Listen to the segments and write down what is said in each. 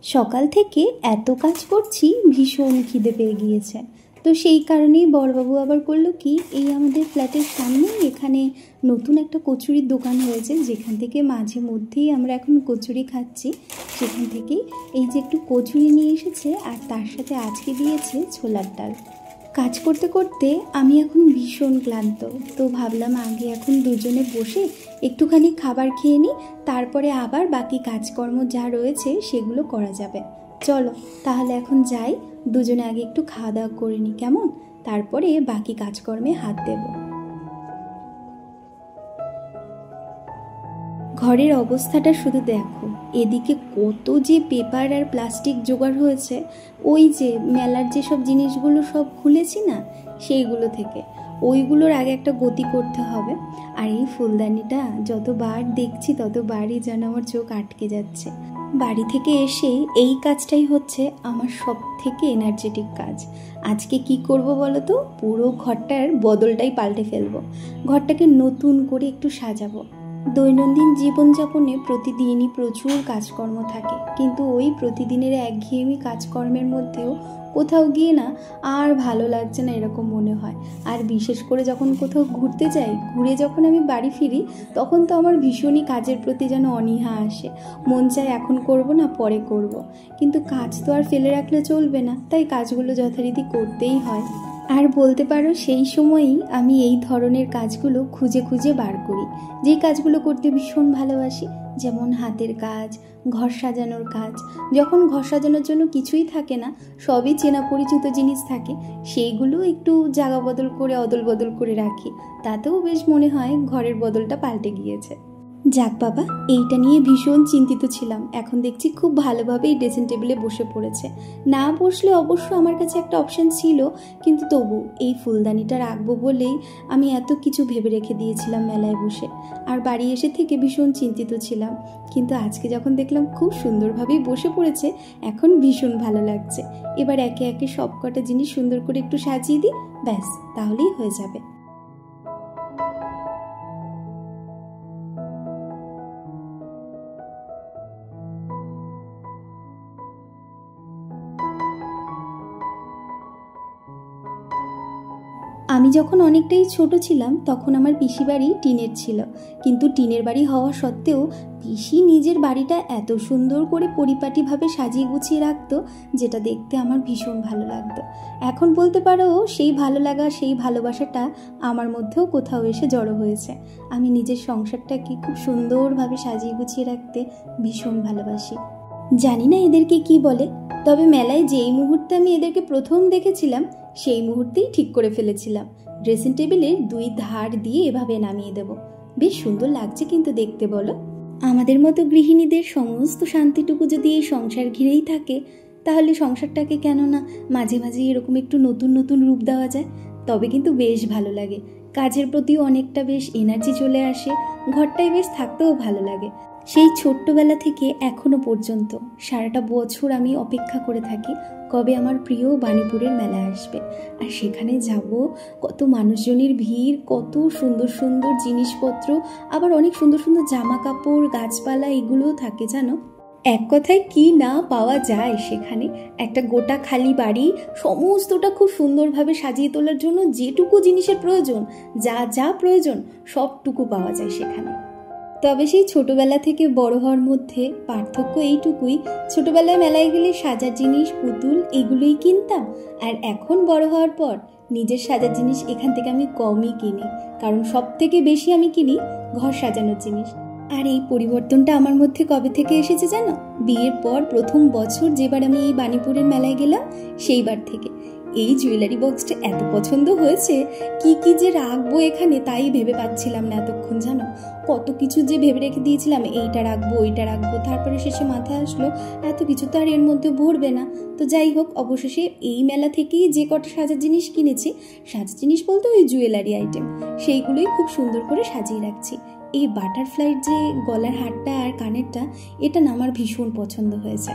সকাল থেকে এত কাজ করছি, ভীষণ খিদে পেয়ে গিয়েছে। তো সেই কারণেই বড়বাবু আবার করলো কি, এই আমাদের ফ্ল্যাটের সামনে এখানে নতুন একটা কচুরির দোকান হয়েছে, যেখান থেকে মাঝে মধ্যেই আমরা এখন কচুরি খাচ্ছি। সেখান থেকেই এই যে একটু কচুরি নিয়ে এসেছে, আর তার সাথে আজকে দিয়েছে ছোলার ডাল। কাজ করতে করতে আমি এখন ভীষণ ক্লান্ত, তো ভাবলাম আগে এখন দুজনে বসে একটুখানি খাবার খেয়ে নিই, তারপরে আবার বাকি কাজকর্ম যা রয়েছে সেগুলো করা যাবে। চলো তাহলে এখন যাই, দুজনে আগে একটু খাওয়া দাওয়া করে নিই, কেমন? তারপরে বাকি কাজকর্মে হাত দেব। ঘরের অবস্থাটা শুধু দেখো, এদিকে কত যে পেপার আর প্লাস্টিক জোগাড় হয়েছে, ওই যে মেলার যেসব জিনিসগুলো সব খুলেছি না, সেইগুলো থেকে ওইগুলোর আগে একটা গতি করতে হবে। আর এই ফুলদানিটা যতবার দেখছি ততবারই যেন আমার চোখ আটকে যাচ্ছে। বাড়ি থেকে এসে এই কাজটাই হচ্ছে আমার সব থেকে এনার্জেটিক কাজ। আজকে কি করব বলো তো? পুরো ঘরটার বদলটাই পাল্টে ফেলবো, ঘরটাকে নতুন করে একটু সাজাবো। দৈনন্দিন জীবনযাপনে প্রতিদিনই প্রচুর কাজকর্ম থাকে, কিন্তু ওই প্রতিদিনের একঘেয়েমি কাজকর্মের মধ্যেও কোথাও গিয়ে না আর ভালো লাগছে না এরকম মনে হয়। আর বিশেষ করে যখন কোথাও ঘুরতে যাই, ঘুরে যখন আমি বাড়ি ফিরি, তখন তো আমার ভীষণই কাজের প্রতি যেন অনীহা আসে। মন চায় এখন করব না পরে করব, কিন্তু কাজ তো আর ফেলে রাখলে চলবে না, তাই কাজগুলো যথারীতি করতেই হয়। আর বলতে পারো সেই সময়ই আমি এই ধরনের কাজগুলো খুঁজে খুঁজে বার করি, যেই কাজগুলো করতে ভীষণ ভালোবাসি, যেমন হাতের কাজ, ঘর সাজানোর কাজ। যখন ঘর সাজানোর জন্য কিছুই থাকে না, সবই চেনা পরিচিত জিনিস থাকে, সেইগুলো একটু জায়গা বদল করে অদল বদল করে রাখি, তাতেও বেশ মনে হয় ঘরের বদলটা পাল্টে গিয়েছে। যাক বাবা, এইটা নিয়ে ভীষণ চিন্তিত ছিলাম, এখন দেখছি খুব ভালোভাবেই ড্রেসিং টেবিলে বসে পড়েছে। না বসলে অবশ্য আমার কাছে একটা অপশান ছিল, কিন্তু তবু এই ফুলদানিটা রাখবো বলেই আমি এত কিছু ভেবে রেখে দিয়েছিলাম মেলায় বসে। আর বাড়ি এসে থেকে ভীষণ চিন্তিত ছিলাম, কিন্তু আজকে যখন দেখলাম খুব সুন্দরভাবেই বসে পড়েছে, এখন ভীষণ ভালো লাগছে। এবার একে একে সব কটা জিনিস সুন্দর করে একটু সাজিয়ে দিই, ব্যাস তাহলেই হয়ে যাবে। আমি যখন অনেকটাই ছোট ছিলাম তখন আমার পিসি বাড়ি টিনের ছিল, কিন্তু টিনের বাড়ি হওয়া সত্ত্বেও পিসি নিজের বাড়িটা এত সুন্দর করে পরিপাটিভাবে সাজিয়ে গুছিয়ে রাখতো, যেটা দেখতে আমার ভীষণ ভালো লাগতো। এখন বলতে পারো সেই ভালো লাগা, সেই ভালোবাসাটা আমার মধ্যেও কোথাও এসে জড়ো হয়েছে। আমি নিজের সংসারটাকে খুব সুন্দরভাবে সাজিয়ে গুছিয়ে রাখতে ভীষণ ভালোবাসি। জানি না এদেরকে কি বলে, তবে মেলায় যেই মুহূর্তে আমি এদেরকে প্রথম দেখেছিলাম, সেই মুহূর্তেই ঠিক করে ফেলেছিলাম ড্রেসিং টেবিলের দুই ধার দিয়ে এভাবে নামিয়ে দেব। বেশ সুন্দর লাগছে কিন্তু দেখতে, বলো? আমাদের মতো গৃহিণীদের সমস্ত শান্তিটুকু যদি এই সংসার ঘিরেই থাকে, তাহলে সংসারটাকে কেন না মাঝে মাঝে এরকম একটু নতুন নতুন রূপ দেওয়া যায়, তবে কিন্তু বেশ ভালো লাগে। কাজের প্রতিও অনেকটা বেশ এনার্জি চলে আসে, ঘরটাই বেশ থাকতেও ভালো লাগে। সেই ছোট্টবেলা থেকে এখনো পর্যন্ত সারাটা বছর আমি অপেক্ষা করে থাকি কবে আমার প্রিয় বাণীপুরের মেলা আসবে, আর সেখানে যাব। কত মানুষজনের ভিড়, কত সুন্দর সুন্দর জিনিসপত্র, আবার অনেক সুন্দর সুন্দর জামা কাপড়, গাছপালা, এগুলোও থাকে জানো। এক কথায় কি না পাওয়া যায় সেখানে। একটা গোটা খালি বাড়ি, সমস্তটা খুব সুন্দরভাবে সাজিয়ে তোলার জন্য যেটুকু জিনিসের প্রয়োজন, যা যা প্রয়োজন সবটুকু পাওয়া যায় সেখানে। তবে সেই ছোটবেলা থেকে বড় হওয়ার মধ্যে পার্থক্য এইটুকুই, ছোটবেলায় মেলায় গেলে সাজার জিনিস, পুতুল, এগুলোই কিনতাম, আর এখন বড় হওয়ার পর নিজের সাজার জিনিস এখান থেকে আমি কমই কিনি, কারণ সব থেকে বেশি আমি কিনি ঘর সাজানোর জিনিস। আর এই পরিবর্তনটা আমার মধ্যে কবে থেকে এসেছে জানো? বিয়ের পর প্রথম বছর যেবার আমি এই বাণীপুরের মেলায় গেলাম, সেইবার থেকে। এই জুয়েলারি বক্সটা এত পছন্দ হয়েছে, কি কি যে রাখবো এখানে তাই ভেবে পাচ্ছিলাম না এতক্ষণ। জানো কত কিছু যে ভেবে রেখে দিয়েছিলাম, এইটা রাখবো ওইটা রাখবো, তারপরে শেষে মাথায় আসলো এত কিছু তো আর এর মধ্যে ভরবে না। তো যাই হোক, অবশেষে এই মেলা থেকেই যে কটা সাজার জিনিস কিনেছি, সাজার জিনিস বলতে ওই জুয়েলারি আইটেম, সেইগুলোই খুব সুন্দর করে সাজিয়ে রাখছি। এই বাটারফ্লাইয়ের যে গলার হারটা আর কানেরটা, এটা না আমার ভীষণ পছন্দ হয়েছে।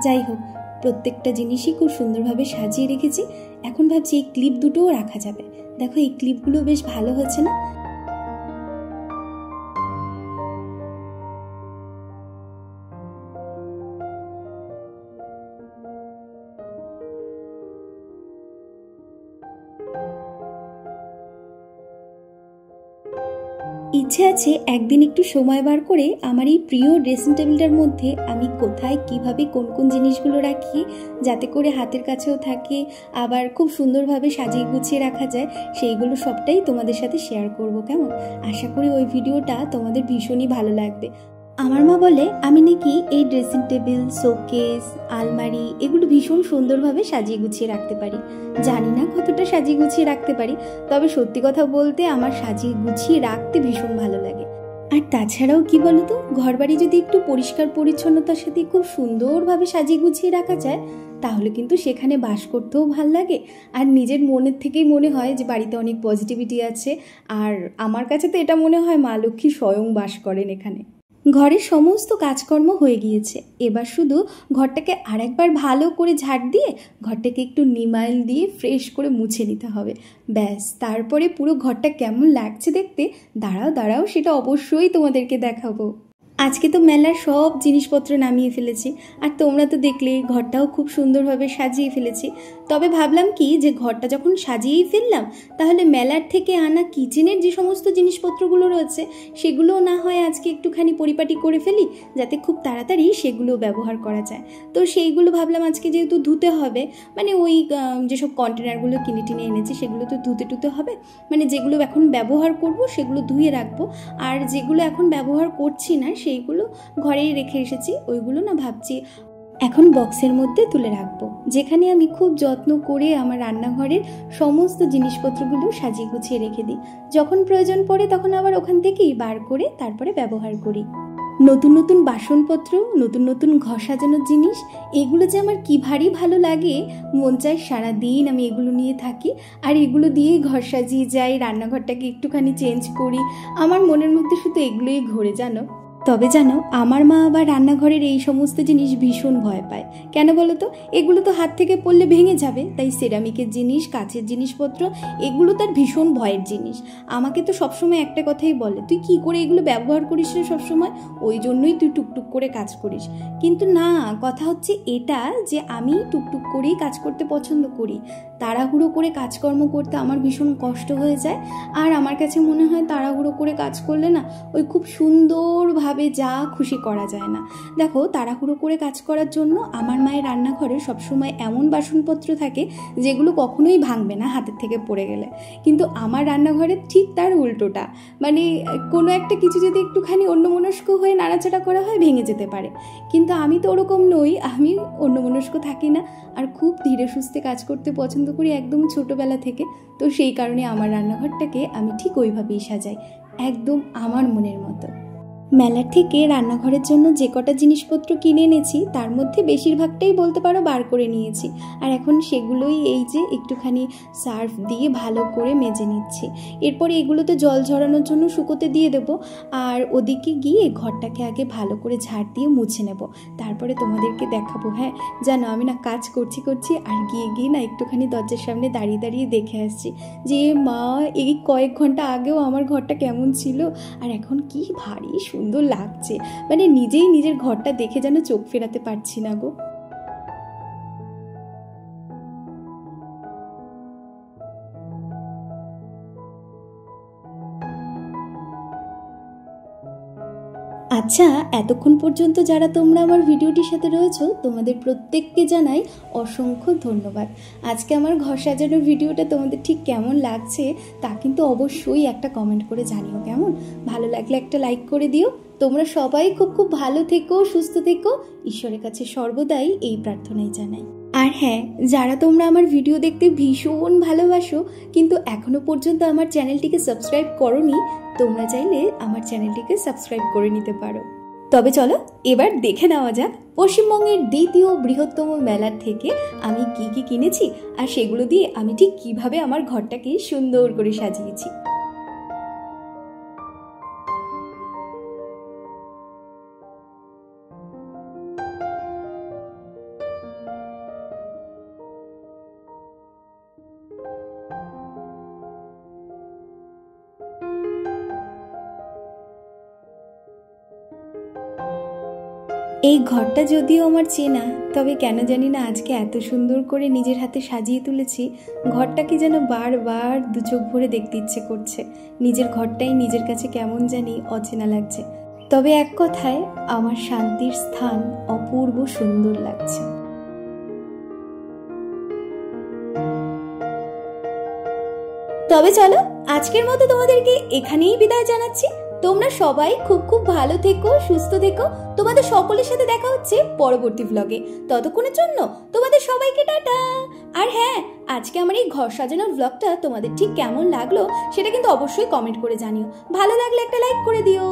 যাই হোক, প্রত্যেকটা জিনিসই খুব সুন্দরভাবে সাজিয়ে রেখেছি। এখন ভাবছি এই ক্লিপ দুটোও রাখা যাবে। দেখো এই ক্লিপগুলো বেশ ভালো হচ্ছে না? ইচ্ছে আছে একদিন একটু সময় বার করে আমার এই প্রিয় ড্রেসিং টেবিলটার মধ্যে আমি কোথায় কিভাবে কোন কোন জিনিসগুলো রাখি, যাতে করে হাতের কাছেও থাকে, আবার খুব সুন্দরভাবে সাজিয়ে গুছিয়ে রাখা যায়, সেইগুলো সবটাই তোমাদের সাথে শেয়ার করব। কেমন? আশা করি ওই ভিডিওটা তোমাদের ভীষণই ভালো লাগবে। আমার মা বলে আমি নাকি এই ড্রেসিং টেবিল, শোকেস, আলমারি এগুলো ভীষণ সুন্দরভাবে সাজিয়ে গুছিয়ে রাখতে পারি। জানি না কতটা সাজিয়ে গুছিয়ে রাখতে পারি, তবে সত্যি কথা বলতে আমার সাজিয়ে গুছিয়ে রাখতে ভীষণ ভালো লাগে। আর তাছাড়াও কি বলতো, ঘরবাড়ি যদি একটু পরিষ্কার পরিচ্ছন্নতার সাথে খুব সুন্দরভাবে সাজিয়ে গুছিয়ে রাখা যায়, তাহলে কিন্তু সেখানে বাস করতেও ভাল লাগে। আর নিজের মনের থেকেই মনে হয় যে বাড়িতে অনেক পজিটিভিটি আছে। আর আমার কাছে তো এটা মনে হয় মা লক্ষ্মী স্বয়ং বাস করেন এখানে। ঘরের সমস্ত কাজকর্ম হয়ে গিয়েছে, এবার শুধু ঘরটাকে আরেকবার ভালো করে ঝাড় দিয়ে ঘরটাকে একটু নিমাইল দিয়ে ফ্রেশ করে মুছে নিতে হবে। ব্যাস, তারপরে পুরো ঘরটা কেমন লাগছে দেখতে, দাঁড়াও সেটা অবশ্যই তোমাদেরকে দেখাবো। আজকে তো মেলার সব জিনিসপত্র নামিয়ে ফেলেছি, আর তোমরা তো দেখলে ঘরটাও খুব সুন্দরভাবে সাজিয়ে ফেলেছি। তবে ভাবলাম কি যে ঘরটা যখন সাজিয়েই ফেললাম, তাহলে মেলার থেকে আনা কিচেনের যে সমস্ত জিনিসপত্রগুলো রয়েছে সেগুলোও না হয় আজকে একটুখানি পরিপাটি করে ফেলি, যাতে খুব তাড়াতাড়ি সেগুলো ব্যবহার করা যায়। তো সেইগুলো ভাবলাম আজকে যেহেতু ধুতে হবে, মানে ওই যেসব কন্টেনারগুলো কিনে টিনে এনেছি সেগুলো তো ধুতে হবে, মানে যেগুলো এখন ব্যবহার করব সেগুলো ধুয়ে রাখবো, আর যেগুলো এখন ব্যবহার করছি না সেইগুলো ঘরেই রেখে এসেছি, ওইগুলো না ভাবছি এখন বক্সের মধ্যে তুলে রাখবো, যেখানে আমি খুব যত্ন করে আমার রান্নাঘরের সমস্ত জিনিসপত্রগুলো সাজিয়ে গুছিয়ে রেখে দিই। যখন প্রয়োজন পড়ে তখন আবার ওখান থেকেই বার করে তারপরে ব্যবহার করি। নতুন নতুন বাসনপত্র, নতুন নতুন ঘর সাজানোর জিনিস, এগুলো যে আমার কি ভারী ভালো লাগে। মন চায় সারাদিন আমি এগুলো নিয়ে থাকি, আর এগুলো দিয়েই ঘর সাজিয়ে যাই, রান্নাঘরটাকে একটুখানি চেঞ্জ করি। আমার মনের মধ্যে শুধু এগুলোই ঘোরে জানো। তবে জানো, আমার মা আবার রান্নাঘরের এই সমস্ত জিনিস ভীষণ ভয় পায়। কেন বলো তো? এগুলো তো হাত থেকে পড়লে ভেঙে যাবে, তাই সেরামিকের জিনিস, কাচের জিনিসপত্র এগুলো তার ভীষণ ভয়ের জিনিস। আমাকে তো সবসময় একটা কথাই বলে, তুই কি করে এগুলো ব্যবহার করিস রে সবসময়, ওই জন্যই তুই টুকটুক করে কাজ করিস। কিন্তু না, কথা হচ্ছে এটা যে আমি টুকটুক করেই কাজ করতে পছন্দ করি। তাড়াহুড়ো করে কাজকর্ম করতে আমার ভীষণ কষ্ট হয়ে যায়, আর আমার কাছে মনে হয় তাড়াহুড়ো করে কাজ করলে না ওই খুব সুন্দরভাবে যা খুশি করা যায় না। দেখো, তাড়াহুড়ো করে কাজ করার জন্য আমার মায়ের রান্নাঘরে সবসময় এমন বাসনপত্র থাকে যেগুলো কখনোই ভাঙবে না হাতের থেকে পড়ে গেলে, কিন্তু আমার রান্নাঘরে ঠিক তার উল্টোটা। মানে কোনো একটা কিছু যদি একটুখানি অন্যমনস্ক হয়ে নাড়াচাড়া করা হয় ভেঙে যেতে পারে, কিন্তু আমি তো ওরকম নই, আমি অন্যমনস্ক থাকি না, আর খুব ধীরে সুস্থে কাজ করতে পছন্দ করি একদম ছোটোবেলা থেকে। তো সেই কারণে আমার রান্নাঘরটাকে আমি ঠিক ওইভাবেই সাজাই, একদম আমার মনের মতো। মেলার থেকে রান্নাঘরের জন্য যে কটা জিনিসপত্র কিনে এনেছি তার মধ্যে বেশিরভাগটাই বলতে পারো বার করে নিয়েছি, আর এখন সেগুলোই এই যে একটুখানি সার্ফ দিয়ে ভালো করে মেজে নিচ্ছি। এরপরে এগুলোতে জল ঝরানোর জন্য শুকোতে দিয়ে দেবো, আর ওদিকে গিয়ে ঘরটাকে আগে ভালো করে ঝাড় দিয়ে মুছে নেব, তারপরে তোমাদেরকে দেখাবো। হ্যাঁ জানো, আমি না কাজ করছি আর গিয়ে না একটুখানি দরজার সামনে দাঁড়িয়ে দেখে আসছি যে মা, এই কয়েক ঘন্টা আগেও আমার ঘরটা কেমন ছিল আর এখন কি ভারী সুন্দর লাগছে। মানে নিজেই নিজের ঘরটা দেখে যেন চোখ ফেরাতে পারছি না গো। আচ্ছা, এতক্ষণ পর্যন্ত যারা তোমরা আমার ভিডিওটির সাথে রয়েছো, তোমাদের প্রত্যেককে জানাই অসংখ্য ধন্যবাদ। আজকে আমার ঘর সাজানোর ভিডিওটা তোমাদের ঠিক কেমন লাগছে তা কিন্তু অবশ্যই একটা কমেন্ট করে জানিও। কেমন ভালো লাগলে একটা লাইক করে দিও। তোমরা সবাই খুব ভালো থেকো, সুস্থ থেকো, ঈশ্বরের কাছে সর্বদাই এই প্রার্থনাই জানাই। আর হ্যাঁ, যারা তোমরা আমার ভিডিও দেখতে ভীষণ ভালোবাসো কিন্তু এখনো পর্যন্ত আমার চ্যানেলটিকে সাবস্ক্রাইব করোনি, তোমরা চাইলে আমার চ্যানেলটিকে সাবস্ক্রাইব করে নিতে পারো। তবে চলো এবার দেখে নেওয়া যাক পশ্চিমবঙ্গের দ্বিতীয় বৃহত্তম মেলার থেকে আমি কি কি কিনেছি আর সেগুলো দিয়ে আমি ঠিক কিভাবে আমার ঘরটাকে সুন্দর করে সাজিয়েছি। এই ঘরটা যদিও আমার চেনা, তবে কেন জানি না আজকে এত সুন্দর করে নিজের হাতে সাজিয়ে তুলেছি, ঘরটাকে যেন বারবার দু চোখ ভরে দেখতে ইচ্ছে করছে। নিজের ঘরটাই নিজের কাছে কেমন জানি অচেনা লাগছে। তবে এক কথায় আমার শান্তির স্থান অপূর্ব সুন্দর লাগছে। তবে চলো আজকের মতো তোমাদেরকে এখানেই বিদায় জানাচ্ছি। তোমরা সবাই খুব খুব ভালো থেকো, সুস্থ থেকো। তোমাদের সকলের সাথে দেখা হচ্ছে পরবর্তী ভ্লগে। ততক্ষণের জন্য তোমাদের সবাইকে টাটা। আর হ্যাঁ, আজকে আমার এই ঘর সাজানোর ভ্লগটা তোমাদের ঠিক কেমন লাগলো সেটা কিন্তু অবশ্যই কমেন্ট করে জানিও। ভালো লাগলে একটা লাইক করে দিও।